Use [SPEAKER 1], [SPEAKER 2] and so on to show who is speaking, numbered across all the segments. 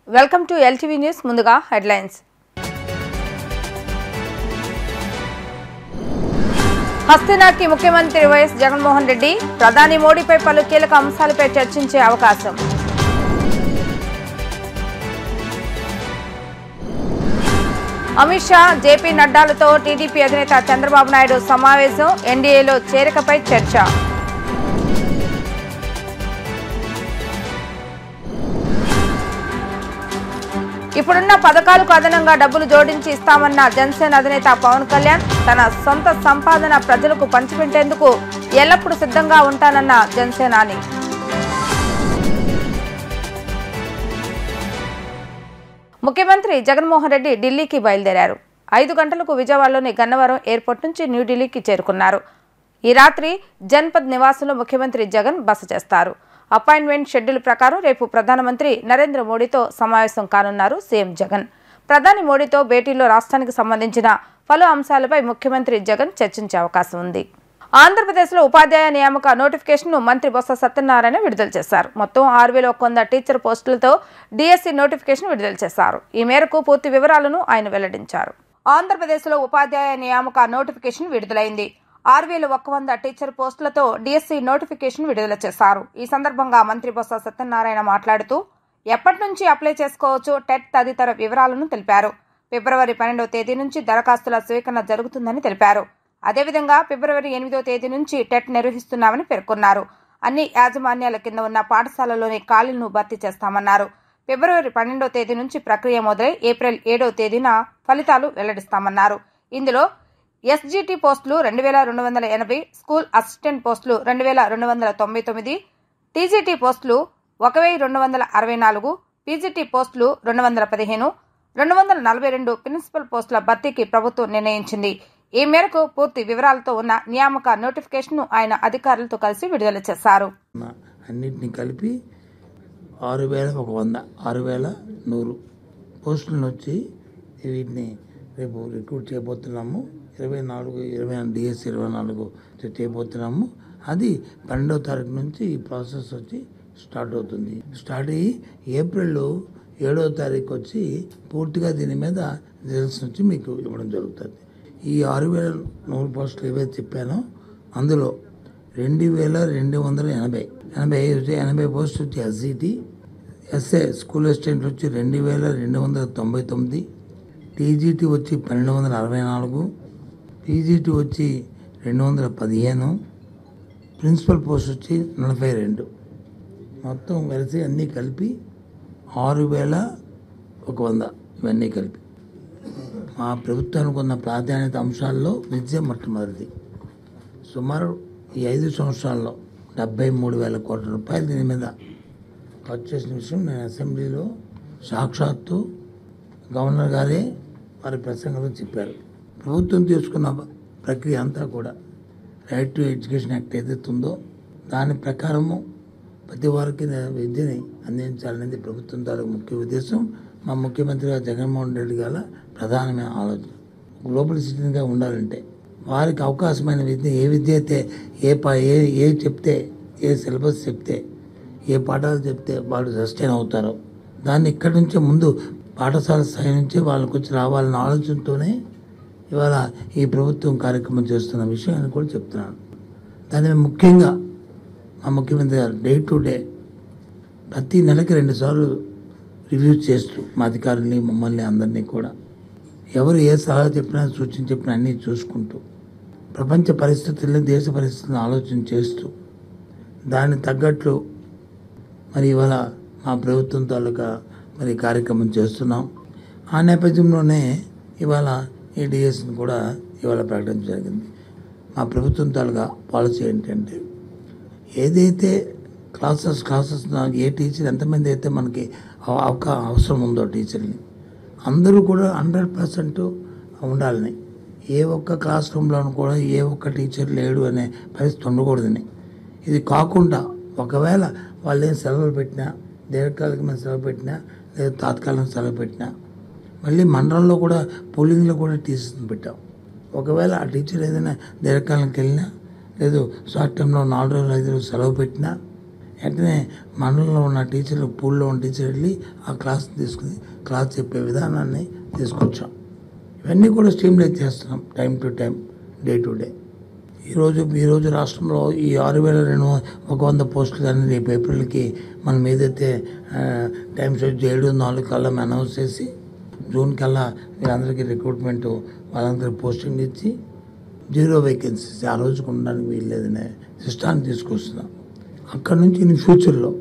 [SPEAKER 1] Welcome to LTV news. ముందుగా headlines. హస్తినాకి ముఖ్యమంత్రి YS Jaganmohan Reddy, ప్రధాని మోడీపై పలు కీలక అంశాలపై చర్చించే అవకాశం. అమిత్ షా, జేపీ నడ్డాలతో టీడీపీ అధినేత చంద్రబాబు నాయుడు సమావేశం, ఎన్డీఏలో చేరికపై చర్చ. ఇప్పుడున్న పథకాలకు అదనంగా డబ్బులు జోడించి ఇస్తామన్న జనసేన అధినేత పవన్ కళ్యాణ్, తన సొంత సంపాదన ప్రజలకు పంచిపెట్టేందుకు ఎల్లప్పుడూ సిద్ధంగా ఉంటానన్న జనసేనాని. ముఖ్యమంత్రి జగన్మోహన్ రెడ్డి ఢిల్లీకి బయలుదేరారు. 5 గంటలకు విజయవాడలోని గన్నవరం ఎయిర్పోర్ట్ నుంచి న్యూఢిల్లీకి చేరుకున్నారు. ఈ రాత్రి జన్పద్ నివాసంలో ముఖ్యమంత్రి జగన్ బస చేస్తారు. అపాయింట్మెంట్ షెడ్యూల్ ప్రకారం రేపు ప్రధానమంత్రి నరేంద్ర మోడీతో సమావేశం కానున్నారు సీఎం జగన్. ప్రధాని మోడీతో భేటీలో రాష్ట్రానికి సంబంధించిన పలు అంశాలపై ముఖ్యమంత్రి జగన్ చర్చించే అవకాశం ఉంది. ఆంధ్రప్రదేశ్లో ఉపాధ్యాయ నియామక నోటిఫికేషన్ను మంత్రి బొత్స సత్యనారాయణ విడుదల చేశారు. మొత్తం 6,100 టీచర్ పోస్టులతో డిఎస్సి నోటిఫికేషన్ విడుదల చేశారు. ఈ మేరకు పూర్తి వివరాలను ఆయన వెల్లడించారు. ఆంధ్రప్రదేశ్లో ఉపాధ్యాయ నియామక నోటిఫికేషన్ విడుదలైంది. 6,100 టీచర్ పోస్టులతో డిఎస్సి నోటిఫికేషన్ విడుదల చేశారు. ఈ సందర్భంగా మంత్రి బొత్స సత్యనారాయణ మాట్లాడుతూ ఎప్పటి నుంచి అప్లై చేసుకోవచ్చో, టెట్ తదితర వివరాలను తెలిపారు. ఫిబ్రవరి 12వ తేదీ నుంచి దరఖాస్తుల స్వీకరణ జరుగుతుందని తెలిపారు. అదేవిధంగా ఫిబ్రవరి 8వ తేదీ నుంచి టెట్ నిర్వహిస్తున్నామని పేర్కొన్నారు. అన్ని యాజమాన్యాల కింద ఉన్న పాఠశాలలోని ఖాళీలను భర్తీ చేస్తామన్నారు. ఫిబ్రవరి 12వ తేదీ నుంచి ప్రక్రియ మొదలై ఏప్రిల్ 7వ తేదీన ఫలితాలు వెల్లడిస్తామన్నారు. ఇందులో ఎస్జిటి పోస్టులు 2,280, స్కూల్ అసిస్టెంట్ పోస్టులు 2,299, టీజీటీ పోస్టులు 1,264, పీజీటీ పోస్టులు 215, 242 ప్రిన్సిపల్ పోస్టుల భర్తీకి ప్రభుత్వం నిర్ణయించింది. ఈ మేరకు పూర్తి వివరాలతో ఉన్న నియామక నోటిఫికేషన్ను ఆయన అధికారులతో కలిసి విడుదల చేశారు.
[SPEAKER 2] అన్నింటినీ కలిపి 6,100 పోస్టులను వచ్చి వీటిని రేపు రిక్రూట్ చేయబోతున్నాము. 24 డిఎస్సి 24 చేయబోతున్నాము. అది 12వ తారీఖు నుంచి ఈ ప్రాసెస్ వచ్చి స్టార్ట్ అవుతుంది. స్టార్ట్ అయ్యి ఏప్రిల్ 7వ తారీఖు వచ్చి పూర్తిగా దీని మీద రిజల్ట్స్ నుంచి మీకు ఇవ్వడం జరుగుతుంది. ఈ 6,100 పోస్టులు ఏవైతే చెప్పానో అందులో 2,280 పోస్టులు వచ్చి ఎస్జిటి, ఎస్ఏ స్కూల్ అసిస్టెంట్ వచ్చి 2,299, టీజీటీ వచ్చి 1,264, పీజీటీ వచ్చి 215, ప్రిన్సిపల్ పోస్ట్ వచ్చి 42. మొత్తం కలిసి అన్నీ కలిపి 6,100 ఇవన్నీ కలిపి. మా ప్రభుత్వానికి ఉన్న ప్రాధాన్యత అంశాల్లో విద్య మొట్టమొదటిది. సుమారు ఈ 5 సంవత్సరాల్లో 73,000 కోట్ల రూపాయలు దీని మీద ఖర్చు చేసిన విషయం నేను అసెంబ్లీలో సాక్షాత్తు గవర్నర్ గారే వారి ప్రసంగంలో చెప్పారు. ప్రభుత్వం తీసుకున్న ప్రక్రియ అంతా కూడా రైట్ టు ఎడ్యుకేషన్ యాక్ట్ ఏదైతే ఉందో దాని ప్రకారము ప్రతి వారికి విద్యని అందించాలనేది ప్రభుత్వం తాలూకు ముఖ్య ఉద్దేశం. మా ముఖ్యమంత్రి గారు జగన్మోహన్ రెడ్డి గారి ప్రధానమైన ఆలోచన. గ్లోబల్ సిటిజన్గా ఉండాలంటే వారికి అవకాశమైన విద్య, ఏ విద్య అయితే ఏ చెప్తే, ఏ సిలబస్ చెప్తే, ఏ పాఠాలు చెప్తే వాళ్ళు సస్టైన్ అవుతారో దాన్ని ఇక్కడి నుంచే ముందు పాఠశాల స్థాయి నుంచే వాళ్ళకి వచ్చి రావాలన్న ఆలోచనతోనే ఇవాళ ఈ ప్రభుత్వం కార్యక్రమం చేస్తున్న విషయాన్ని కూడా చెప్తున్నాను. దాని ముఖ్యంగా మా ముఖ్యమంత్రి గారు డే టు డే ప్రతి నెలకి 2 సార్లు రివ్యూ చేస్తూ మా అధికారుల్ని, మమ్మల్ని అందరినీ కూడా ఎవరు ఏ సలహా చెప్పినా, సూచన చెప్పినా అన్నీ చూసుకుంటూ ప్రపంచ పరిస్థితుల్ని, దేశ పరిస్థితులను ఆలోచన చేస్తూ దానికి తగ్గట్లు మరి ఇవాళ మా ప్రభుత్వం తాలూకా మరి కార్యక్రమం చేస్తున్నాం. ఆ నేపథ్యంలోనే ఇవాళ ఈ డిఎస్ని కూడా ఇవాళ ప్రకటించడం జరిగింది. మా ప్రభుత్వం తాలూకా పాలసీ ఏంటంటే ఏదైతే క్లాసెస్ ఏ టీచర్ ఎంతమంది అయితే మనకి అవసరం ఉందో టీచర్ని అందరూ కూడా 100% ఉండాలని, ఏ ఒక్క క్లాస్ రూమ్లోనూ కూడా ఏ ఒక్క టీచర్ లేడు అనే పరిస్థితి ఉండకూడదని. ఇది కాకుండా ఒకవేళ వాళ్ళు ఏం సెలవులు పెట్టినా, దీర్ఘకాలికమైన సెలవు పెట్టినా లేదా తాత్కాలిక సెలవు పెట్టినా మళ్ళీ మండలంలో కూడా పోలింగ్లో కూడా టీచర్స్ని పెట్టాం. ఒకవేళ ఆ టీచర్ ఏదైనా దీర్ఘకాలంకి వెళ్ళినా లేదు షార్ట్ టైంలో 4 రోజులు 5 రోజులు సెలవు పెట్టినా వెంటనే మండలంలో ఉన్న టీచర్లు పూల్లో ఉన్న టీచర్ వెళ్ళి ఆ క్లాస్ తీసుకుని క్లాస్ చెప్పే విధానాన్ని తీసుకొచ్చాం. ఇవన్నీ కూడా స్ట్రీమ్లైన్ చేస్తున్నాం time to time, day to day. ఈరోజు రాష్ట్రంలో ఈ 6,100 పోస్టులు కానీ రేపు ఏప్రిల్కి మనం ఏదైతే టైం సెట్ 7-4 కల్లా అనౌన్స్ చేసి జూన్ కల్లా వీళ్ళందరికీ రిక్రూట్మెంట్ వాళ్ళందరికీ పోస్టింగ్ ఇచ్చి 0 వేకెన్సీస్ ఆ రోజుకు ఉండడానికి వీల్లేదనే సిస్టాన్ని తీసుకొస్తున్నాం. అక్కడ నుంచి ఇన్ ఫ్యూచర్లో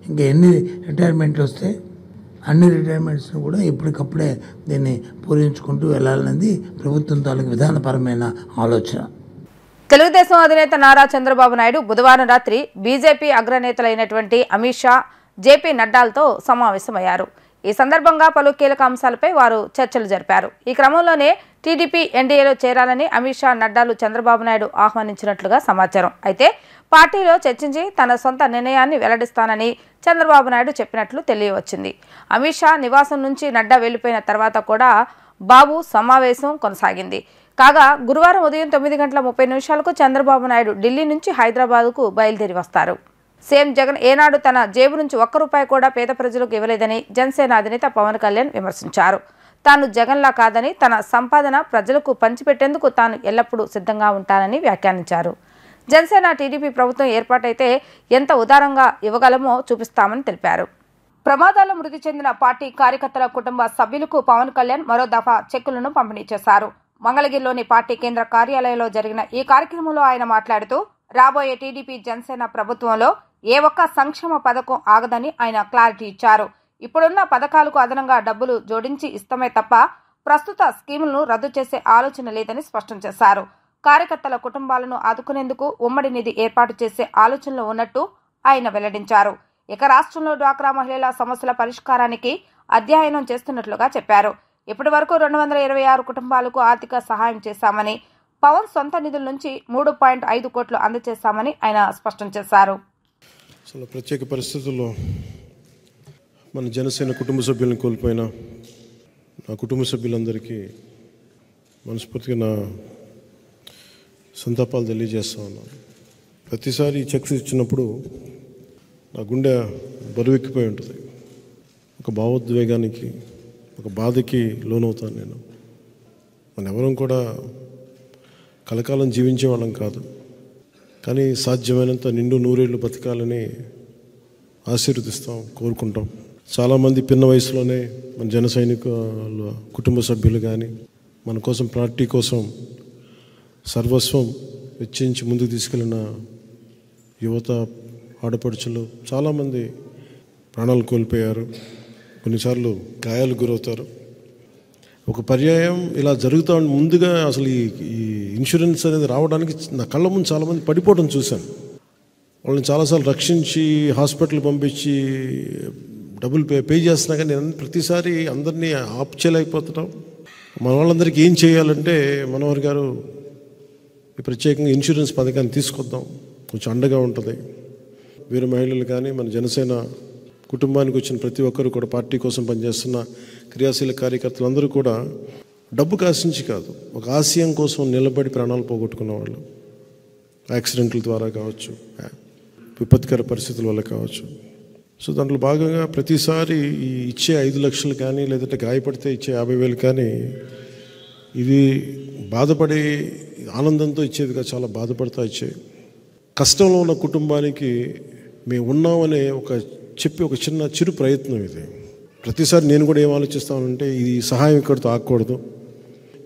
[SPEAKER 2] ఇంకా ఎన్ని రిటైర్మెంట్లు వస్తే అన్ని రిటైర్మెంట్స్ని కూడా ఎప్పటికప్పుడే దీన్ని పూరించుకుంటూ వెళ్ళాలనేది ప్రభుత్వం తాలూకు విధానపరమైన ఆలోచన.
[SPEAKER 1] తెలుగుదేశం అధినేత నారా చంద్రబాబు నాయుడు బుధవారం రాత్రి బీజేపీ అగ్రనేతలైనటువంటి అమిత్ షా, జేపీ నడ్డాలతో సమావేశమయ్యారు. ఈ సందర్భంగా పలు కీలక అంశాలపై వారు చర్చలు జరిపారు. ఈ క్రమంలోనే టీడీపీ ఎన్డీఏలో చేరాలని అమిత్ షా, నడ్డాలు చంద్రబాబు నాయుడు ఆహ్వానించినట్లుగా సమాచారం. అయితే పార్టీలో చర్చించి తన సొంత నిర్ణయాన్ని వెల్లడిస్తానని చంద్రబాబు నాయుడు చెప్పినట్లు తెలియవచ్చింది. అమిత్ షా నివాసం నుంచి నడ్డా వెళ్లిపోయిన తర్వాత కూడా బాబు సమావేశం కొనసాగింది. కాగా గురువారం ఉదయం 9:30 చంద్రబాబు నాయుడు ఢిల్లీ నుంచి హైదరాబాద్కు బయలుదేరి వస్తారు. సీఎం జగన్ ఏనాడు తన జేబు నుంచి ₹1 కూడా పేద ప్రజలకు ఇవ్వలేదని జనసేన అధినేత పవన్ కళ్యాణ్ విమర్శించారు. తాను జగన్లా కాదని తన సంపాదన ప్రజలకు పంచిపెట్టేందుకు తాను ఎల్లప్పుడూ సిద్ధంగా ఉంటానని వ్యాఖ్యానించారు. జనసేన టీడీపీ ప్రభుత్వం ఏర్పాటైతే ఎంత ఉదారంగా ఇవ్వగలమో చూపిస్తామని తెలిపారు. ప్రమాదాల్లో మృతి చెందిన పార్టీ కార్యకర్తల కుటుంబ సభ్యులకు పవన్ కళ్యాణ్ మరో దఫా చెక్కులను పంపిణీ చేశారు. మంగళగిరిలోని పార్టీ కేంద్ర కార్యాలయంలో జరిగిన ఈ కార్యక్రమంలో ఆయన మాట్లాడుతూ రాబోయే టీడీపీ జనసేన ప్రభుత్వంలో ఏ ఒక్క సంక్షేమ పథకం ఆగదని ఆయన క్లారిటీ ఇచ్చారు. ఇప్పుడున్న పథకాలకు అదనంగా డబ్బులు జోడించి ఇస్తామే తప్ప ప్రస్తుత స్కీములను రద్దు చేసే ఆలోచన లేదని స్పష్టం చేశారు. కార్యకర్తల కుటుంబాలను ఆదుకునేందుకు ఉమ్మడి నిధి ఏర్పాటు చేసే ఆలోచనలో ఉన్నట్టు ఆయన వెల్లడించారు. ఇక రాష్ట్రంలో డ్వాక్రా మహిళల సమస్యల పరిష్కారానికి అధ్యయనం చేస్తున్నట్లుగా చెప్పారు. ఇప్పటి వరకు 226 కుటుంబాలకు ఆర్థిక సహాయం చేశామని, పవన్ సొంత నిధుల నుంచి 3.5 కోట్లు అందజేశామని ఆయన స్పష్టం చేశారు.
[SPEAKER 3] చాలా ప్రత్యేక పరిస్థితుల్లో మన జనసేన కుటుంబ సభ్యులను కోల్పోయిన నా కుటుంబ సభ్యులందరికీ మనస్ఫూర్తిగా నా సంతాపాలు తెలియజేస్తా ఉన్నాను. ప్రతిసారి ఈ చెక్స్ ఇచ్చినప్పుడు నా గుండె బరువెక్కిపోయి ఉంటుంది. ఒక భావోద్వేగానికి, ఒక బాధకి లోనవుతాను నేను. మన ఎవరం కూడా కలకాలం జీవించే వాళ్ళం కాదు, కానీ సాధ్యమైనంత నిండు నూరేళ్లు బతకాలని ఆశీర్వదిస్తాం, కోరుకుంటాం. చాలామంది పిన్న వయసులోనే మన జన సైనికుల కుటుంబ సభ్యులు కానీ మన కోసం, పార్టీ కోసం సర్వస్వం వెచ్చించి ముందుకు తీసుకెళ్ళిన యువత, ఆడపడుచులు చాలామంది ప్రాణాలు కోల్పోయారు. కొన్నిసార్లు గాయాలు గురవుతారు. ఒక పర్యాయం ఇలా జరుగుతూ ముందుగా అసలు ఈ ఇన్సూరెన్స్ అనేది రావడానికి నా కళ్ళ ముందు చాలామంది పడిపోవడం చూశాను. వాళ్ళని చాలాసార్లు రక్షించి హాస్పిటల్ పంపించి డబ్బులు పే చేస్తున్నా కానీ నేను ప్రతిసారి అందరినీ ఆప్ చేయలేకపోతున్నాం. మన వాళ్ళందరికీ ఏం చేయాలంటే మనోహర్ గారు ఈ ప్రత్యేకంగా ఇన్సూరెన్స్ పథకాన్ని తీసుకొద్దాం, కొంచెం అండగా ఉంటుంది. వీరు మహిళలు కానీ మన జనసేన కుటుంబానికి వచ్చిన ప్రతి ఒక్కరు కూడా పార్టీ కోసం పనిచేస్తున్న క్రియాశీల కార్యకర్తలందరూ కూడా డబ్బు కాసించి కాదు, ఒక ఆశయం కోసం నిలబడి ప్రాణాలు పోగొట్టుకున్న వాళ్ళు, యాక్సిడెంట్ల ద్వారా కావచ్చు, విపత్కర పరిస్థితుల వల్ల కావచ్చు. సో దాంట్లో భాగంగా ప్రతిసారి ఈ ఇచ్చే 5 లక్షలు కానీ, లేదంటే గాయపడితే ఇచ్చే 50,000 కానీ ఇవి బాధపడి ఆనందంతో ఇచ్చేదిగా చాలా బాధపడతా ఇచ్చేవి. కష్టంలో ఉన్న కుటుంబానికి మేము ఉన్నామనే ఒక చిన్న చిరు ప్రయత్నం ఇది. ప్రతిసారి నేను కూడా ఏం ఆలోచిస్తానంటే ఈ సహాయం ఇక్కడితో ఆగకూడదు.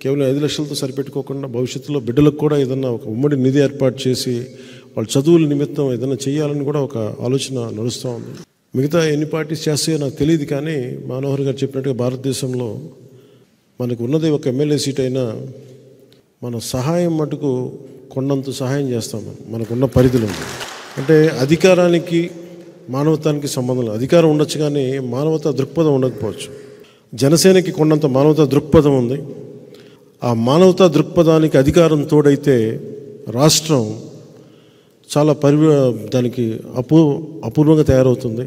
[SPEAKER 3] కేవలం 5 లక్షలతో సరిపెట్టుకోకుండా భవిష్యత్తులో బిడ్డలకు కూడా ఏదన్నా ఒక ఉమ్మడి నిధి ఏర్పాటు చేసి వాళ్ళ చదువుల నిమిత్తం ఏదైనా చేయాలని కూడా ఒక ఆలోచన నడుస్తూ ఉంది. మిగతా ఎన్ని పార్టీస్ చేస్తాయో నాకు తెలియదు, కానీ మనోహర్ గారు చెప్పినట్టుగా భారతదేశంలో మనకు ఉన్నది ఒక ఎమ్మెల్యే సీట్ అయినా మన సహాయం మటుకు కొండంత సహాయం చేస్తాం. మనకున్న పరిధిలో అంటే అధికారానికి మానవతానికి సంబంధం లేదు. అధికారం ఉండొచ్చు కానీ మానవతా దృక్పథం ఉండకపోవచ్చు. జనసేనకి కొండంత మానవతా దృక్పథం ఉంది. ఆ మానవతా దృక్పథానికి అధికారం తోడైతే రాష్ట్రం చాలా దానికి అపూర్వంగా తయారవుతుంది.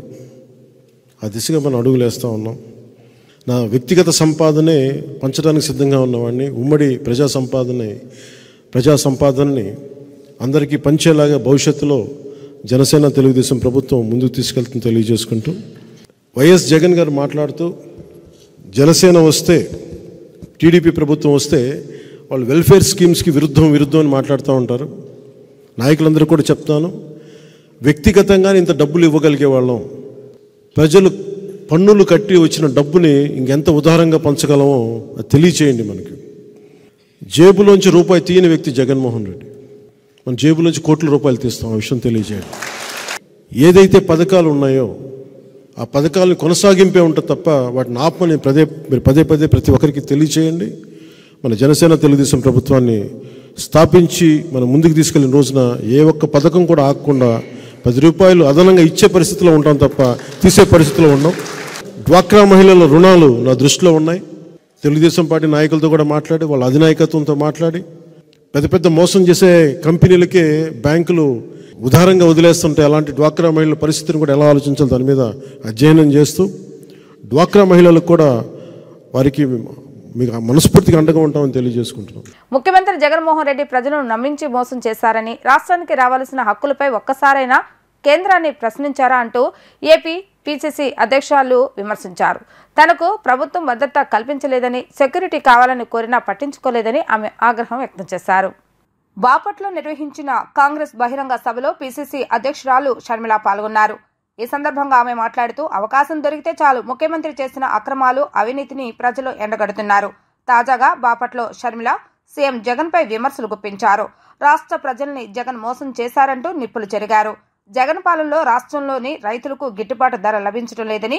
[SPEAKER 3] ఆ దిశగా మనం అడుగులు వేస్తూ ఉన్నాం. నా వ్యక్తిగత సంపాదనే పంచడానికి సిద్ధంగా ఉన్నవాడిని. ఉమ్మడి ప్రజా సంపాదనని అందరికీ పంచేలాగా భవిష్యత్తులో జనసేన తెలుగుదేశం ప్రభుత్వం ముందుకు తీసుకెళ్తుందని తెలియజేసుకుంటూ, వైఎస్ జగన్ గారు మాట్లాడుతూ జనసేన వస్తే, టీడీపీ ప్రభుత్వం వస్తే వాళ్ళు వెల్ఫేర్ స్కీమ్స్కి విరుద్ధం అని మాట్లాడుతూ ఉంటారు. నాయకులందరూ కూడా చెప్తాను, వ్యక్తిగతంగా ఇంత డబ్బులు ఇవ్వగలిగే వాళ్ళం, ప్రజలు పన్నులు కట్టి వచ్చిన డబ్బుని ఇంకెంత ఉదారంగా పంచగలమో అది తెలియచేయండి. మనకి జేబులోంచి రూపాయి తీయని వ్యక్తి జగన్మోహన్ రెడ్డి. మన జేబులోంచి కోట్ల రూపాయలు తీస్తాం, ఆ విషయం తెలియచేయండి. ఏదైతే పథకాలు ఉన్నాయో ఆ పథకాలను కొనసాగింపే ఉంటుంది తప్ప వాటిని ఆపమని పదే ప్రతి ఒక్కరికి తెలియచేయండి. మన జనసేన తెలుగుదేశం ప్రభుత్వాన్ని స్థాపించి మనం ముందుకు తీసుకెళ్లిన రోజున ఏ ఒక్క పథకం కూడా ఆగకుండా 10 రూపాయలు అదనంగా ఇచ్చే పరిస్థితిలో ఉంటాం తప్ప తీసే పరిస్థితిలో ఉన్నాం. డ్వాక్రా మహిళల రుణాలు నా దృష్టిలో ఉన్నాయి. తెలుగుదేశం పార్టీ నాయకులతో కూడా మాట్లాడి, వాళ్ళ అధినాయకత్వంతో మాట్లాడి, పెద్ద మోసం చేసే కంపెనీలకే బ్యాంకులు ఉదారంగా వదిలేస్తుంటే అలాంటి డ్వాక్రా మహిళల పరిస్థితిని కూడా ఎలా ఆలోచించాలి దాని మీద అధ్యయనం చేస్తూ, డ్వాక్రా మహిళలకు కూడా వారికి మీకు మనస్ఫూర్తిగా అండగా ఉంటామని తెలియజేసుకుంటున్నాం.
[SPEAKER 1] ముఖ్యమంత్రి జగన్మోహన్ రెడ్డి ప్రజలను నమ్మించి మోసం చేశారని, రాష్ట్రానికి రావాల్సిన హక్కులపై ఒక్కసారైనా కేంద్రాన్ని ప్రశ్నించారా అంటూ ఏపీ పిసిసి అధ్యక్షురాలు విమర్శించారు. తనకు ప్రభుత్వం భద్రత కల్పించలేదని, సెక్యూరిటీ కావాలని కోరినా పట్టించుకోలేదని ఆమె ఆగ్రహం వ్యక్తం చేశారు. బాపట్లో నిర్వహించిన కాంగ్రెస్ బహిరంగ సభలో పిసిసి అధ్యక్షురాలు షర్మిల పాల్గొన్నారు. ఈ సందర్భంగా ఆమె మాట్లాడుతూ, అవకాశం దొరికితే చాలు ముఖ్యమంత్రి చేసిన అక్రమాలు, అవినీతిని ప్రజలు ఎండగడుతున్నారు. తాజాగా బాపట్లో షర్మిల సీఎం జగన్ పై విమర్శలు గుప్పించారు. రాష్ట్ర ప్రజల్ని జగన్ మోసం చేశారంటూ నిప్పులు చెరిగారు. జగన్ పాలనలో రాష్ట్రంలోని రైతులకు గిట్టుబాటు ధర లభించడం లేదని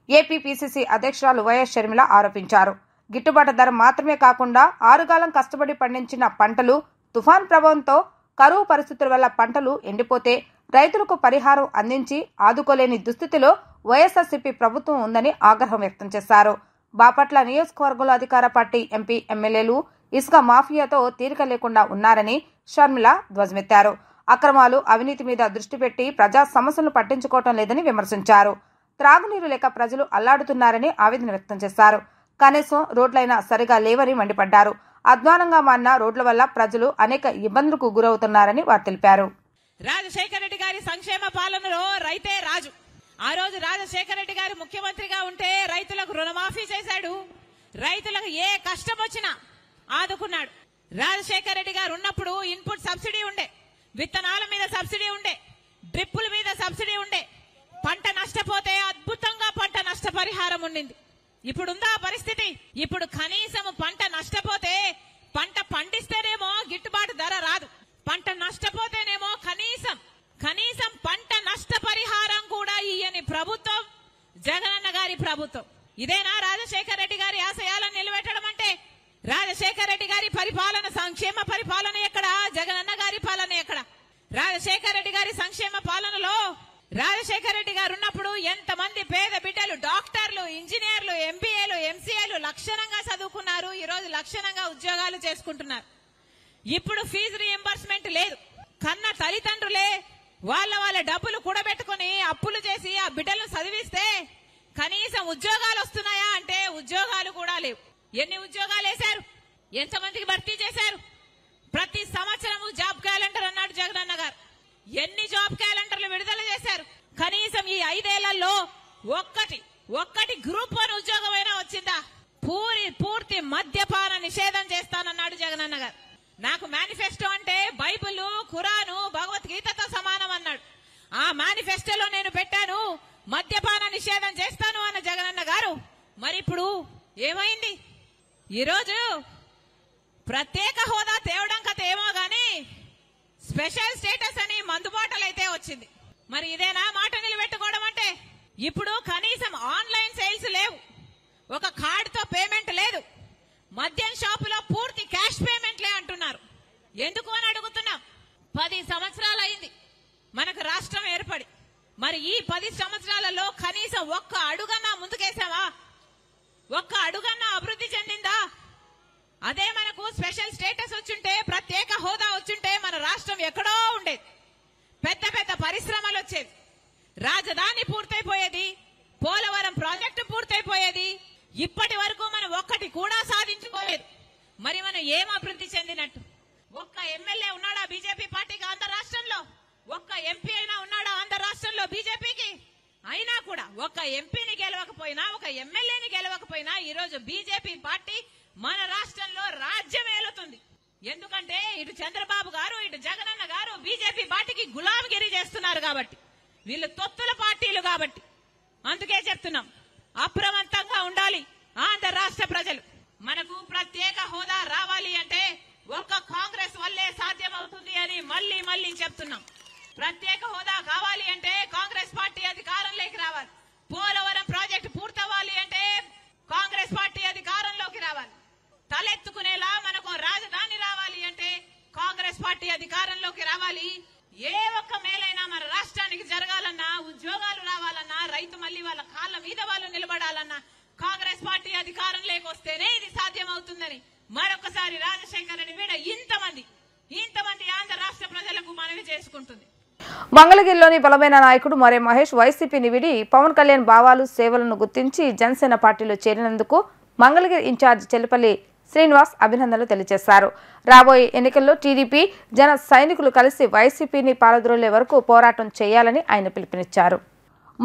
[SPEAKER 1] ఏపీ పిసిసి అధ్యక్షురాలు వైఎస్ షర్మిల ఆరోపించారు. గిట్టుబాటు ధర మాత్రమే కాకుండా ఆరుగాలం కష్టపడి పండించిన పంటలు తుఫాన్ ప్రభావంతో కరువు పరిస్థితుల వల్ల పంటలు ఎండిపోతే రైతులకు పరిహారం అందించి ఆదుకోలేని దుస్థితిలో వైఎస్ఆర్సీపీ ప్రభుత్వం ఉందని ఆగ్రహం వ్యక్తం చేశారు. బాపట్ల నియోజకవర్గంలో అధికార పార్టీ ఎంపీ, ఎమ్మెల్యేలు ఇసుక మాఫియాతో తీరిక లేకుండా ఉన్నారని షర్మిల ధ్వజమెత్తారు. అక్రమాలు, అవినీతి మీద దృష్టి పెట్టి ప్రజా సమస్యలను పట్టించుకోవటం లేదని విమర్శించారు. త్రాగునీరు లేక ప్రజలు అల్లాడుతున్నారని ఆవేదన వ్యక్తం చేశారు. కనీసం రోడ్లైనా సరిగా లేవని మండిపడ్డారు. అధ్వానంగా మారిన రోడ్ల వల్ల ప్రజలు అనేక ఇబ్బందులకు గురవుతున్నారని వారు తెలిపారు.
[SPEAKER 4] రాజశేఖర రెడ్డి గారి సంక్షేమ పాలనలో రైతే రాజు. ఆ రోజు రాజశేఖర రెడ్డి గారు ముఖ్యమంత్రిగా ఉంటే రైతులకు రుణమాఫీ చేశాడు. రైతులకు ఏ కష్టం వచ్చినా ఆదుకున్నాడు. రాజశేఖర రెడ్డి గారు ఉన్నప్పుడు ఇన్పుట్ సబ్సిడీ ఉండే, విత్తనాల మీద సబ్సిడీ ఉండే, డ్రిప్పుల మీద సబ్సిడీ ఉండే, పంట నష్టపోతే అద్భుతంగా పంట నష్టపరిహారం ఉండింది. ఇప్పుడుందా పరిస్థితి? ఇప్పుడు కనీసం పంట నష్టపోతే, పంట పండిస్తేనేమో గిట్టుబాటు ధర రాదు, పంట నష్టపోతేనేమో కనీసం పంట నష్టపరిహారం కూడా ఇయ్యని ప్రభుత్వం జగనన్న గారి ప్రభుత్వం. ఇదేనా రాజశేఖర రెడ్డి గారి ఆశయాలను నిలబెట్టడం అంటే? రాజశేఖర రెడ్డి గారి పరిపాలన, సంక్షేమ పరిపాలన ఎక్కడ? జగనన్న గారి పాలన ఎక్కడ? రాజశేఖర రెడ్డి గారి సంక్షేమ పాలనలో రాజశేఖర రెడ్డి గారు ఉన్నప్పుడు ఎంతమంది పేద బిడ్డలు డాక్టర్లు, ఇంజనీర్లు, ఎంబీఏలు, ఎంసీఏలు లక్షణంగా చదువుకున్నారు. ఈ రోజు లక్షణంగా ఉద్యోగాలు చేసుకుంటున్నారు. ఇప్పుడు ఫీజు రీఎంబర్స్మెంట్ లేదు. కన్న తల్లిదండ్రులే వాళ్ళ డబ్బులు కూడబెట్టుకుని అప్పులు చేసి ఆ బిడ్డలను చదివిస్తే కనీసం ఉద్యోగాలు వస్తున్నాయా అంటే ఉద్యోగాలు కూడా లేవు. ఎన్ని ఉద్యోగాలు వేశారు? ఎంతమందికి భర్తీ చేశారు? ప్రతి సంవత్సరము జాబ్ క్యాలెండర్ అన్నాడు జగనన్న గారు. ఎన్ని జాబ్ క్యాలెండర్లు విడుదల చేశారు? కనీసం ఈ 5 ఏళ్లలో ఒక్కటి గ్రూప్ 1 ఉద్యోగమైనా వచ్చిందా? పూర్తి మద్యపాన నిషేధం చేస్తానన్నాడు జగనన్న గారు. నాకు మేనిఫెస్టో అంటే బైబిల్, ఖురాను, భగవద్గీతతో సమానం అన్నాడు. ఆ మేనిఫెస్టోలో నేను పెట్టాను మద్యపాన నిషేధం చేస్తాను అన్న జగనన్న గారు. మరి ఇప్పుడు ఏమైంది? ఈరోజు ప్రత్యేక హోదా తేవడం కథ ఏమో గాని స్పెషల్ స్టేటస్ అని మందుబాటలైతే వచ్చింది. మరి ఇదేనా మాట నిలబెట్టుకోవడం అంటే? ఇప్పుడు కనీసం ఆన్లైన్ సేల్స్ లేవు, ఒక కార్డుతో పేమెంట్ లేదు, మద్యం షాపులో పూర్తి క్యాష్ పేమెంట్లే అంటున్నారు. ఎందుకు అని అడుగుతున్నాం. 10 సంవత్సరాలు అయింది మనకు రాష్ట్రం ఏర్పడి. మరి ఈ 10 సంవత్సరాలలో కనీసం ఒక్క అడుగన్నా ముందుకేసావా? ఒక్క అడుగన్నా అభివృద్ధి చెందిందా? అదే మనకు స్పెషల్ స్టేటస్ వచ్చుంటే, ప్రత్యేక హోదా వచ్చుంటే మన రాష్ట్రం ఎక్కడో ఉండేది. పెద్ద పరిశ్రమలు వచ్చేది, రాజధాని పూర్తయిపోయేది, పోలవరం ప్రాజెక్టు పూర్తయిపోయేది. ఇప్పటి వరకు మనం ఒక్కటి కూడా సాధించుకోలేదు. మరి మనం ఏం అభివృద్ధి చెందినట్టు? ఒక్క ఎమ్మెల్యే ఉన్నాడా బీజేపీ పార్టీకి ఆంధ్ర రాష్ట్రంలో? ఒక్క ఎంపీ అయినా ఉన్నాడా ఆంధ్ర రాష్ట్రంలో బీజేపీకి? అయినా కూడా ఒక్క ఎంపీని గెలవకపోయినా, ఒక ఎమ్మెల్యేని గెలవకపోయినా ఈరోజు బీజేపీ పార్టీ మన రాష్ట్రంలో రాజ్యం ఏలుతుంది. ఎందుకంటే ఇటు చంద్రబాబు గారు, ఇటు జగనన్న గారు బీజేపీ పార్టీకి గులాంగిరి చేస్తున్నారు కాబట్టి, వీళ్ళు తొత్తుల పార్టీలు కాబట్టి. అందుకే చెప్తున్నాం, అప్రమత్తంగా ఉండాలి ఆంధ్ర రాష్ట్ర ప్రజలు. మనకు ప్రత్యేక హోదా రావాలి అంటే ఒక్క కాంగ్రెస్ వల్లే సాధ్యమవుతుంది అని మళ్ళీ మళ్ళీ చెప్తున్నాం. ప్రత్యేక హోదా కావాలి అంటే కాంగ్రెస్ పార్టీ అధికారంలోకి రావాలి. పోలవరం ప్రాజెక్టు పూర్తవ్వాలి అంటే కాంగ్రెస్ పార్టీ అధికారంలోకి రావాలి. తలెత్తుకునేలా మనకు రాజధాని రావాలి అంటే కాంగ్రెస్ పార్టీ అధికారంలోకి రావాలి. ఏ ఒక్క మేలైనా మన రాష్ట్రానికి జరగాలన్నా, ఉద్యోగాలు రావాలన్నా, రైతు మళ్ళీ వాళ్ళ కాళ్ళ మీద వాళ్ళు నిలబడాలన్నా కాంగ్రెస్ పార్టీ అధికారంలోకి వస్తేనే ఇది సాధ్యమవుతుందని మరొకసారి రాజశేఖర రెడ్డి మీద ఇంతమంది ఆంధ్ర రాష్ట్ర ప్రజలకు మనవి చేసుకుంటుంది.
[SPEAKER 1] మంగళగిరిలోని బలమైన నాయకుడు మర్రి మహేష్ వైసీపీని విడి పవన్ కళ్యాణ్ భావాలు, సేవలను గుర్తించి జనసేన పార్టీలో చేరినందుకు మంగళగిరి ఇన్ఛార్జ్ చెల్లిపల్లి శ్రీనివాస్ అభినందనలు తెలియజేశారు. రాబోయే ఎన్నికల్లో టీడీపీ జన సైనికులు కలిసి వైసీపీని పారద్రోలే వరకు పోరాటం చేయాలని ఆయన పిలుపునిచ్చారు.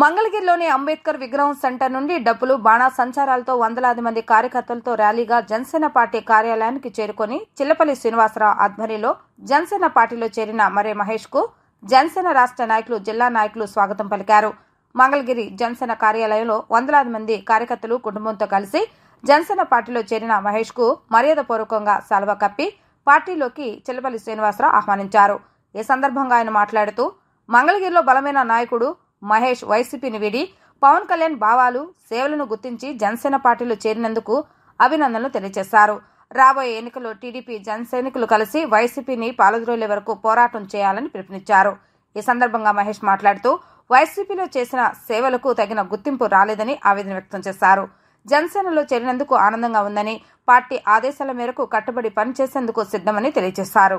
[SPEAKER 1] మంగళగిరిలోని అంబేద్కర్ విగ్రహం సెంటర్ నుండి డప్పులు, బాణా సంచారాలతో వందలాది మంది కార్యకర్తలతో ర్యాలీగా జనసేన పార్టీ కార్యాలయానికి చేరుకుని చిల్లపల్లి శ్రీనివాసరావు ఆధ్వర్యంలో జనసేన పార్టీలో చేరిన మర్రి మహేష్ కు జనసేన రాష్ట్ర నాయకులు, జిల్లా నాయకులు స్వాగతం పలికారు. మంగళగిరి జనసేన కార్యాలయంలో వందలాది మంది కార్యకర్తలు కుటుంబంతో కలిసి జనసేన పార్టీలో చేరిన మహేష్ కు మర్యాదపూర్వకంగా శాలువా కప్పి పార్టీలోకి చిల్లపల్లి శ్రీనివాసరావు ఆహ్వానించారు. ఈ సందర్భంగా ఆయన మాట్లాడుతూ మంగళగిరిలో బలమైన నాయకుడు మహేష్ వైసీపీని వీడి పవన్ కళ్యాణ్ భావాలు, సేవలను గుర్తించి జనసేన పార్టీలో చేరినందుకు అభినందనలు తెలియజేశారు. రాబోయే ఎన్నికల్లో టీడీపీ జనసైనికులు కలిసి వైసీపీని పాలద్రోలే వరకు పోరాటం చేయాలని పిలుపునిచ్చారు. ఈ సందర్భంగా మహేష్ మాట్లాడుతూ వైసీపీలో చేసిన సేవలకు తగిన గుర్తింపు రాలేదని ఆవేదన వ్యక్తం చేశారు. జనసేనలో చేరినందుకు ఆనందంగా ఉందని, పార్టీ ఆదేశాల మేరకు కట్టుబడి పనిచేసేందుకు సిద్ధమని తెలియజేశారు.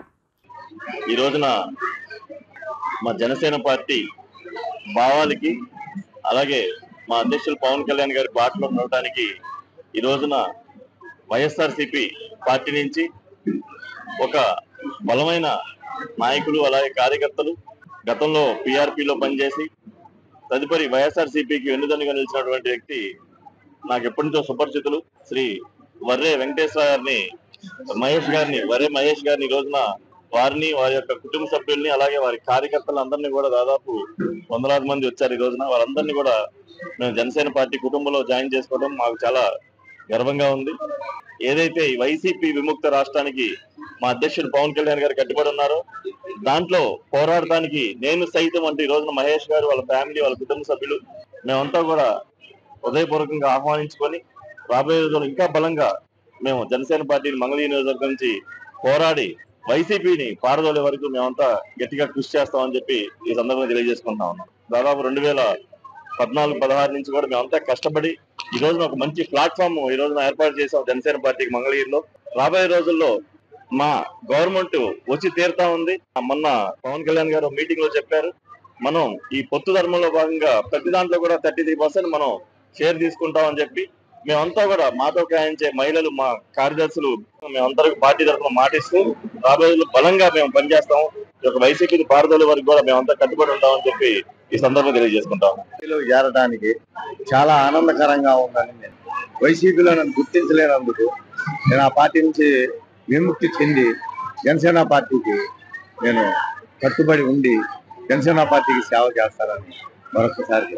[SPEAKER 5] ఈ రోజున మా జనసేన పార్టీ భావాలకి, అలాగే మా అధ్యక్షులు పవన్ కళ్యాణ్ గారి బాటలో నడవడానికి ఈ రోజున వైఎస్ఆర్సీపీ పార్టీ నుంచి ఒక బలమైన నాయకులు, అలాగే కార్యకర్తలు, గతంలో పీఆర్పీలో పనిచేసి తదుపరి వైఎస్ఆర్సీపీకి వెన్నుదన్నుగా నిలిచినటువంటి వ్యక్తి, నాకు ఎప్పటి నుంచో సుపరిచితులు, శ్రీ వర్రే వెంకటేశ్వర గారిని, వర్రే మహేష్ గారిని ఈ రోజున వారిని, వారి యొక్క కుటుంబ సభ్యుల్ని, అలాగే వారి కార్యకర్తలందరినీ కూడా దాదాపు వందలాది మంది వచ్చారు. ఈ రోజున వారందరినీ కూడా మేము జనసేన పార్టీ కుటుంబంలో జాయిన్ చేసుకోవడం మాకు చాలా గర్వంగా ఉంది. ఏదైతే ఈ వైసీపీ విముక్త రాష్ట్రానికి మా అధ్యక్షుడు పవన్ కళ్యాణ్ గారు కట్టుబడి ఉన్నారో దాంట్లో పోరాడటానికి నేను సైతం అంటే ఈ రోజున మహేష్ గారు, వాళ్ళ ఫ్యామిలీ, వాళ్ళ కుటుంబ సభ్యులు మేమంతా కూడా హృదయపూర్వకంగా ఆహ్వానించుకొని రాబోయే రోజుల్లో ఇంకా బలంగా మేము జనసేన పార్టీని మంగళగిరి నియోజకవర్గం నుంచి పోరాడి వైసీపీని పారదోలే వరకు మేమంతా గట్టిగా కృషి చేస్తామని చెప్పి ఈ సందర్భంగా తెలియజేసుకుంటా ఉన్నాం. దాదాపు 2014-16 నుంచి కూడా మేమంతా కష్టపడి ఈ రోజున ఒక మంచి ప్లాట్ఫామ్ ఈ రోజున ఏర్పాటు చేసాం జనసేన పార్టీకి మంగళగిరిలో. రాబోయే రోజుల్లో మా గవర్నమెంట్ వచ్చి తీరుతా ఉంది. మొన్న పవన్ కళ్యాణ్ గారు మీటింగ్ లో చెప్పారు, మనం ఈ పొత్తు ధర్మంలో భాగంగా ప్రతి దాంట్లో కూడా 33% మనం షేర్ తీసుకుంటామని చెప్పి మేమంతా కూడా మాతో కేటాయించే మహిళలు, మా కార్యదర్శులు మేమంతా పార్టీ తరఫున మాటిస్తూ రాబోయే బలంగా మేము పనిచేస్తాము. ఈ యొక్క వైసీపీ పారదోలే వరకు కూడా మేమంతా కట్టుబడి ఉంటామని చెప్పి ఈ సందర్భంగా తెలియజేసుకుంటాం.
[SPEAKER 6] చేరడానికి చాలా ఆనందకరంగా ఉందని, నేను వైసీపీలో నన్ను గుర్తించలేనందుకు నేను ఆ పార్టీ నుంచి విముక్తి చెంది జనసేన పార్టీకి నేను కట్టుబడి ఉండి జనసేన పార్టీకి సేవ చేస్తానని మరొకసారి.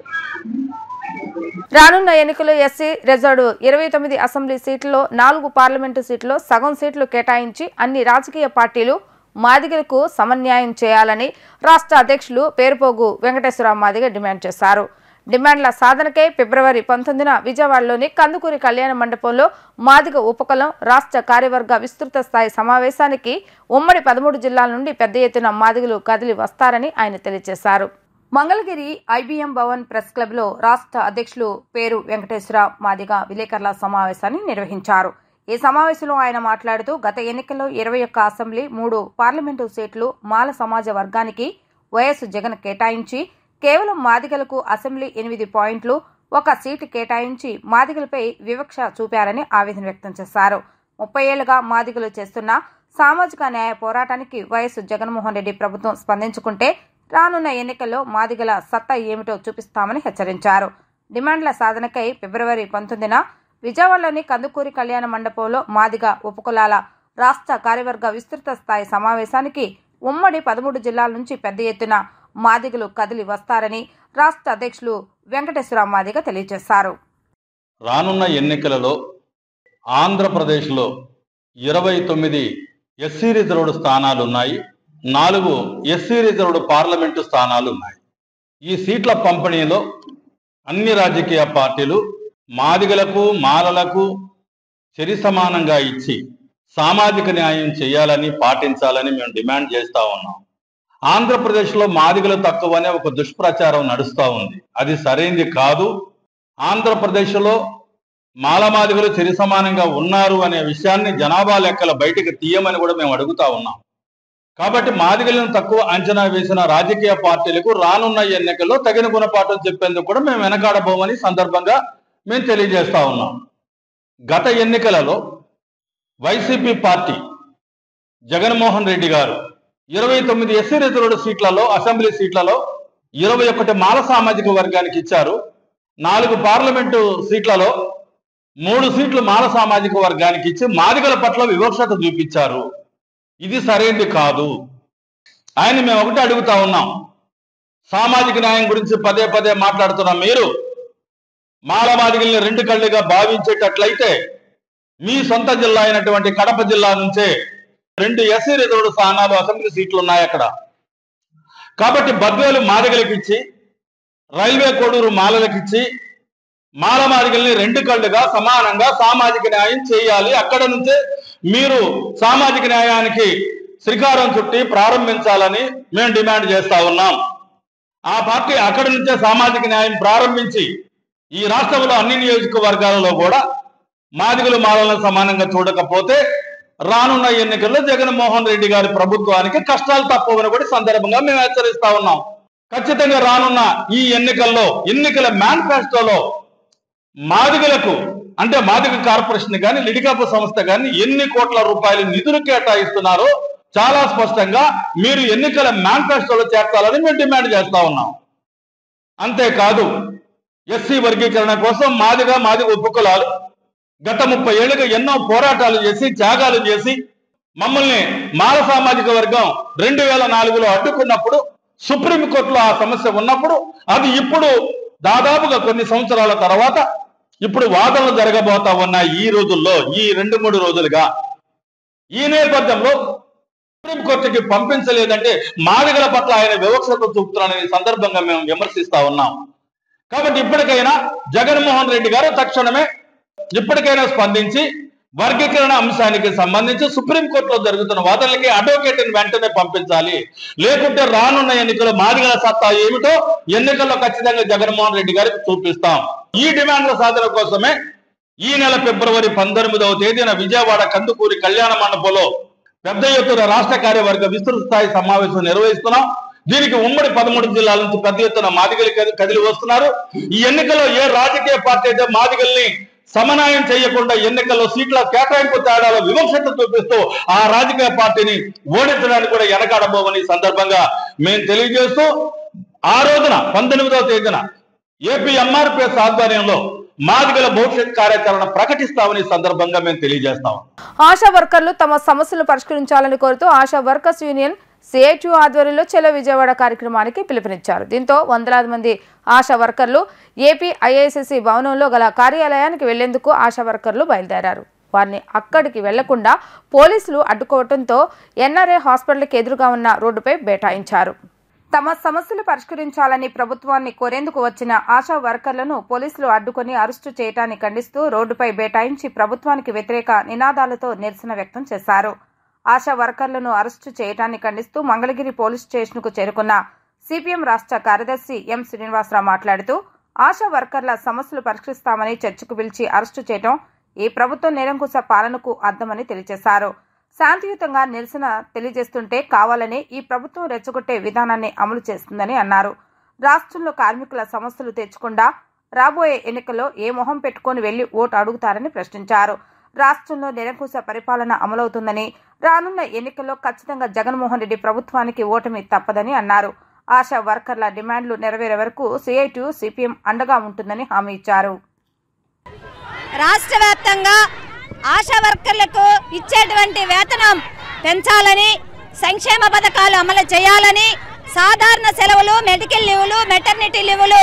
[SPEAKER 1] రానున్న ఎన్నికల్లో ఎస్సీ రిజర్వ్డ్ 29 అసెంబ్లీ సీట్లలో 4 పార్లమెంటు సీట్లలో సగం సీట్లు కేటాయించి అన్ని రాజకీయ పార్టీలు మాదిగలకు సమన్యాయం చేయాలని రాష్ట్ర అధ్యక్షులు పేరుపోగు వెంకటేశ్వరరావు మాదిగ డిమాండ్ చేశారు. డిమాండ్ల సాధనకై ఫిబ్రవరి 19న విజయవాడలోని కందుకూరి కళ్యాణ మండపంలో మాదిగ ఉపకులం రాష్ట్ర కార్యవర్గ విస్తృత స్థాయి సమావేశానికి ఉమ్మడి 13 జిల్లాల నుండి పెద్ద ఎత్తున మాదిగలు కదిలి వస్తారని ఆయన తెలియజేశారు. Mangalagiri IBM Bhavan press club లో రాష్ట్ర అధ్యక్షులు పేరు వెంకటేశ్వరరావు మాదిగ విలేకరుల సమావేశాన్ని నిర్వహించారు. ఈ సమావేశంలో ఆయన మాట్లాడుతూ గత ఎన్నికల్లో 21 అసెంబ్లీ 3 పార్లమెంటు సీట్లు మాల సమాజ వర్గానికి వైఎస్ జగన్ కేటాయించి కేవలం మాదిగలకు అసెంబ్లీ 8 పాయింట్లు 1 సీటు కేటాయించి మాదిగలపై వివక్ష చూపారని ఆవేదన వ్యక్తం చేశారు. 30 ఏళ్లుగా మాదిగలు చేస్తున్న సామాజిక న్యాయ పోరాటానికి వైఎస్ జగన్మోహన్ రెడ్డి ప్రభుత్వం స్పందించుకుంటే రానున్న ఎన్నికల్లో మాదిగల సత్తా ఏమిటో చూపిస్తామని హెచ్చరించారు. డిమాండ్ల సాధనకై ఫిబ్రవరి 19న విజయవాడలోని కందుకూరి కళ్యాణ మండపంలో మాదిగ ఉపకులాల రాష్ట్ర కార్యవర్గ విస్తృత స్థాయి సమావేశానికి ఉమ్మడి 13 జిల్లాల నుంచి పెద్ద ఎత్తున మాదిగలు కదిలి వస్తారని రాష్ట్ర అధ్యక్షులు వెంకటేశ్వర మాదిగ తెలియజేశారు.
[SPEAKER 7] రానున్న ఎన్నికలలో ఆంధ్రప్రదేశ్లో 29 ఎస్సీ రిజర్వ్డ్ స్థానాలు ఉన్నాయి, 4 ఎస్సీ రిజర్వ్డ్ పార్లమెంటు స్థానాలు ఉన్నాయి. ఈ సీట్ల పంపిణీలో అన్ని రాజకీయ పార్టీలు మాదిగలకు మాలలకు సరి సమానంగా ఇచ్చి సామాజిక న్యాయం చేయాలని పాటించాలని మేము డిమాండ్ చేస్తూ ఉన్నాం. ఆంధ్రప్రదేశ్లో మాదిగలు తక్కువనే ఒక దుష్ప్రచారం నడుస్తూ ఉంది. అది సరైనది కాదు. ఆంధ్రప్రదేశ్లో మాలమాదిగలు సరి సమానంగా ఉన్నారు అనే విషయాన్ని జనాభా లెక్కల బయటికి తీయమని కూడా మేము అడుగుతా ఉన్నాం. కాబట్టి మాదిగలను తక్కువ అంచనా వేసిన రాజకీయ పార్టీలకు రానున్న ఎన్నికల్లో తగిన గుణపాఠం చెప్పేందుకు కూడా మేము వెనకాడబోమని సందర్భంగా మేము తెలియజేస్తా ఉన్నాం. గత ఎన్నికలలో వైసీపీ పార్టీ జగన్మోహన్ రెడ్డి గారు 29 ఎస్సీ రిజర్వ్డ్ సీట్లలో, అసెంబ్లీ సీట్లలో 21 మాల సామాజిక వర్గానికి ఇచ్చారు. 4 పార్లమెంటు సీట్లలో 3 సీట్లు మాల సామాజిక వర్గానికి ఇచ్చి మాదిగల పట్ల వివక్షత చూపించారు. ఇది సరైనది కాదు. ఆయన మేము ఒకటి అడుగుతా ఉన్నాం, సామాజిక న్యాయం గురించి పదే పదే మాట్లాడుతున్న మీరు మాల మాదిగల్ని 2 కళ్ళుగా భావించేటట్లయితే మీ సొంత జిల్లా అయినటువంటి కడప జిల్లా నుంచే 2 ఎస్సీ రిజర్వ్డ్ స్థానాలు అసెంబ్లీ సీట్లు ఉన్నాయి అక్కడ. కాబట్టి బద్వేలు మాదిగలకిచ్చి, రైల్వే కోడూరు మాలలకిచ్చి మాల మాదిగల్ని 2 కళ్ళుగా సమానంగా సామాజిక న్యాయం చేయాలి. అక్కడ నుంచే మీరు సామాజిక న్యాయానికి శ్రీకారం చుట్టి ప్రారంభించాలని మేము డిమాండ్ చేస్తా ఉన్నాం. ఆ పార్టీ అక్కడి నుంచే సామాజిక న్యాయం ప్రారంభించి ఈ రాష్ట్రంలో అన్ని నియోజకవర్గాలలో కూడా మాదిగలు మాలలను సమానంగా చూడకపోతే రానున్న ఎన్నికల్లో జగన్మోహన్ రెడ్డి గారి ప్రభుత్వానికి కష్టాలు తప్పవని కూడా సందర్భంగా మేము హెచ్చరిస్తా ఉన్నాం. ఖచ్చితంగా రానున్న ఈ ఎన్నికల మేనిఫెస్టోలో మాదిగలకు అంటే మాదిగ కార్పొరేషన్ కానీ లిడికాపు సంస్థ కానీ ఎన్ని కోట్ల రూపాయలు నిధులు కేటాయిస్తున్నారో చాలా స్పష్టంగా మీరు ఎన్నికల మేనిఫెస్టోలో చేర్చాలని మేము డిమాండ్ చేస్తా ఉన్నాం. అంతేకాదు ఎస్సీ వర్గీకరణ కోసం మాదిగ ఉపకులాలు గత 30 ఏళ్ళుగా ఎన్నో పోరాటాలు చేసి త్యాగాలు చేసి మమ్మల్ని మాల సామాజిక వర్గం 2004లో అడ్డుకున్నప్పుడు సుప్రీంకోర్టులో ఆ సమస్య ఉన్నప్పుడు అది ఇప్పుడు దాదాపుగా కొన్ని సంవత్సరాల తర్వాత ఇప్పుడు వాదనలు జరగబోతా ఉన్నాయి. ఈ రోజుల్లో ఈ 2-3 రోజులుగా ఈ నేపథ్యంలో సుప్రీంకోర్టుకి పంపించలేదంటే మాదిగల పట్ల ఆయన వివక్షత చూపుతున్నారనే సందర్భంగా మేము విమర్శిస్తా ఉన్నాం. కాబట్టి ఇప్పటికైనా జగన్మోహన్ రెడ్డి గారు తక్షణమే ఇప్పటికైనా స్పందించి వర్గీకరణ అంశానికి సంబంధించి సుప్రీంకోర్టులో జరుగుతున్న వాదనలకి అడ్వకేట్ని వెంటనే పంపించాలి. లేకుంటే రానున్న ఎన్నికలు మాదిగల సత్తా ఏమిటో ఎన్నికల్లో ఖచ్చితంగా జగన్మోహన్ రెడ్డి గారికి చూపిస్తాం. ఈ డిమాండ్ల సాధన కోసమే ఈ నెల ఫిబ్రవరి 19వ తేదీన విజయవాడ కందుకూరి కళ్యాణ మండపంలో పెద్ద ఎత్తున రాష్ట్ర కార్యవర్గ విస్తృత స్థాయి సమావేశం నిర్వహిస్తున్నాం. దీనికి ఉమ్మడి 13 జిల్లాల నుంచి పెద్ద ఎత్తున మాదిగలు కదిలి వస్తున్నారు. ఈ ఎన్నికల్లో ఏ రాజకీయ పార్టీ అయితే మాదిగల్ని సమన్వయం చేయకుండా ఎన్నికల్లో సీట్ల కేటాయింపు తేడాలో వివక్షత చూపిస్తూ ఆ రాజకీయ పార్టీని ఓడించడానికి కూడా వెనకాడబోమని సందర్భంగా మేము తెలియజేస్తూ ఆ రోజున 19వ తేదీన ఏపీ ఎంఆర్పీఎస్ ఆధ్వర్యంలో మాదిగల భవిష్యత్ కార్యాచరణ ప్రకటిస్తామని సందర్భంగా మేము తెలియజేస్తాం.
[SPEAKER 1] ఆశా వర్కర్లు తమ సమస్యలు పరిష్కరించాలని కోరుతూ ఆశా వర్కర్స్ యూనియన్ సిఐటియు ఆధ్వర్యంలో చలో విజయవాడ కార్యక్రమానికి పిలుపునిచ్చారు. దీంతో వందలాది మంది ఆశా వర్కర్లు ఏపీ ఐఐసిసి భవనంలో గల కార్యాలయానికి వెళ్లేందుకు ఆశా వర్కర్లు బయలుదేరారు. వారిని అక్కడికి వెళ్లకుండా పోలీసులు అడ్డుకోవడంతో ఎన్ఆర్ఐ హాస్పిటల్కి ఎదురుగా ఉన్న రోడ్డుపై బైఠాయించారు. తమ సమస్యలు పరిష్కరించాలని ప్రభుత్వాన్ని కోరేందుకు వచ్చిన ఆశా వర్కర్లను పోలీసులు అడ్డుకొని అరెస్టు చేయడాన్ని ఖండిస్తూ రోడ్డుపై బైఠాయించి ప్రభుత్వానికి వ్యతిరేక నినాదాలతో నిరసన వ్యక్తం చేశారు. ఆశా వర్కర్లను అరెస్టు చేయడాన్ని ఖండిస్తూ మంగళగిరి పోలీస్ స్టేషన్కు చేరుకున్న సిపిఎం రాష్ట్ర కార్యదర్శి ఎం శ్రీనివాసరావు మాట్లాడుతూ ఆశా వర్కర్ల సమస్యలు పరిష్కరిస్తామని చర్చకు పిలిచి అరెస్టు చేయడం ఈ ప్రభుత్వం నిరంకుశ పాలనకు అర్థమని తెలియజేశారు. శాంతియుతంగా నిరసన తెలియజేస్తుంటే కావాలని ఈ ప్రభుత్వం రెచ్చగొట్టే విధానాన్ని అమలు చేస్తుందని అన్నారు. రాష్ట్రంలో కార్మికుల సమస్యలు తెచ్చకుండా రాబోయే ఎన్నికల్లో ఏ మొహం పెట్టుకుని వెళ్లి ఓటు అడుగుతారని ప్రశ్నించారు. రాష్ట్రంలో నిరంకుశ పరిపాలన అమలవుతుందని రానున్న ఎన్నికల్లో ఖచ్చితంగా జగన్మోహన్ రెడ్డి ప్రభుత్వానికి ఓటమి తప్పదని అన్నారు. ఆశా వర్కర్ల డిమాండ్లు నెరవేరే వరకు సిఐటియు సిపిఎం అండగా ఉంటుందని హామీ ఇచ్చారు.
[SPEAKER 8] రాష్ట్ర వ్యాప్తంగా ఆశా వర్కర్లకు ఇచ్చేటువంటి వేతనం పెంచాలని, సంక్షేమ పథకాలు అమలు చేయాలని, సాధారణ సెలవులు, మెడికల్ లీవులు, మెటర్నిటీ లీవులు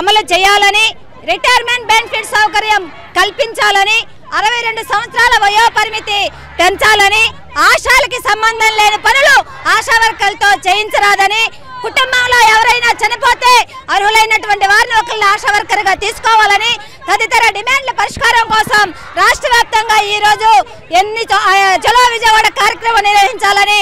[SPEAKER 8] అమలు చేయాలని, రిటైర్మెంట్ బెనిఫిట్ సౌకర్యం కల్పించాలని, 62 సంవత్సరాల వయో పరిమితి పెంచాలని, ఆశాలకి సంబంధం లేని పనులు ఆశా వర్కర్లతో చేయించరాదని, కుటుంబంలో ఎవరైనా చనిపోతే అర్హులైనటువంటి వారిని ఒకరిని ఆశా వర్కర్గా తీసుకోవాలని తదితర డిమాండ్ల పరిష్కారం కోసం రాష్ట్ర వ్యాప్తంగా ఈరోజు చలో విజయవాడ కార్యక్రమం నిర్వహించాలని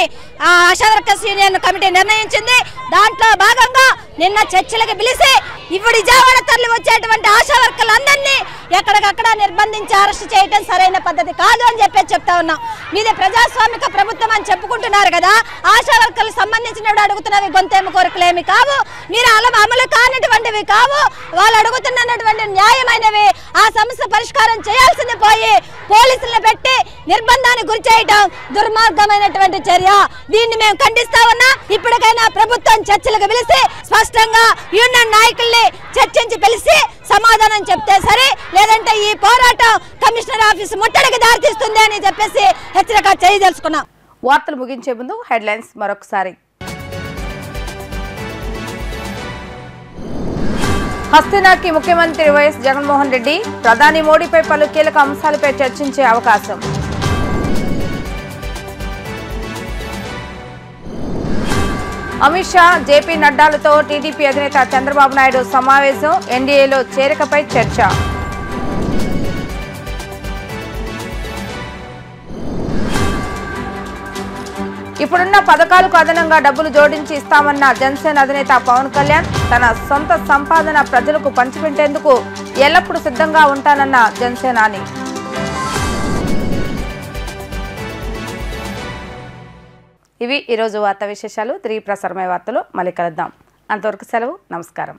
[SPEAKER 8] ఆశా వర్కర్స్ యూనియన్ కమిటీ నిర్ణయించింది. దాంట్లో భాగంగా నిన్న చర్చలకు పిలిచి ఇప్పుడు విజయవాడ తరలి వచ్చేటువంటి ఆశా వర్కర్లందరినీ ఎక్కడికక్కడ నిర్బంధించి అరెస్ట్ చేయడం సరైన పద్ధతి కాదు అని చెప్తా ఉన్నాం. మీది ప్రజాస్వామిక ప్రభుత్వం అని చెప్పుకుంటున్నారు కదా, ఆశా వర్కర్లకు సంబంధించినవి అడుగుతున్నవి గొంతెమ్మ కోరికలేమి కావు, మీరు అమలు కానిటువంటివి కావు, వాళ్ళు అడుగుతున్నటువంటి న్యాయమైనవి. ఆ సమస్య పరిష్కారం చేయాల్సింది పోయి పోలీసులను పెట్టి నిర్బంధానికి గురి చేయడం దుర్మార్గమైనటువంటి చర్య. దీన్ని మేము ఖండిస్తా ఉన్నాం. ఇప్పటికైనా ప్రభుత్వం చర్చలకు పిలిచి స్పష్టంగా యూనియన్ నాయకుల్ని చర్చించి పిలిచి సమాధానం చెప్తే సరే, లేదంటే ఈ పోరాటం కమిషనర్ ఆఫీసు ముట్టడికి దారితీస్తుంది అని చెప్పేసి హెచ్చరిక చేయదలుచుకున్నాం.
[SPEAKER 1] వార్తలు ముగించే ముందు హెడ్లైన్స్ మరొకసారి. హస్తినాకి ముఖ్యమంత్రి వైఎస్ జగన్మోహన్ రెడ్డి, ప్రధాని మోడీపై పలు కీలక అంశాలపై చర్చించే అవకాశం. అమిత్ షా, జేపీ నడ్డాలతో టీడీపీ అధినేత చంద్రబాబు నాయుడు సమావేశం, ఎన్డీఏలో చేరికపై చర్చ. ఇప్పుడున్న పథకాలకు అదనంగా డబ్బులు జోడించి ఇస్తామన్న జనసేన అధినేత పవన్ కళ్యాణ్, తన సొంత సంపాదన ప్రజలకు పంచిపెట్టేందుకు ఎల్లప్పుడూ సిద్ధంగా ఉంటానన్న జనసేనాని. ఇవి ఈరోజు వార్తా విశేషాలు. తిరిగి ప్రసారమయ్యే వార్తలు మళ్ళీ కలుద్దాం. అంతవరకు సెలవు. నమస్కారం.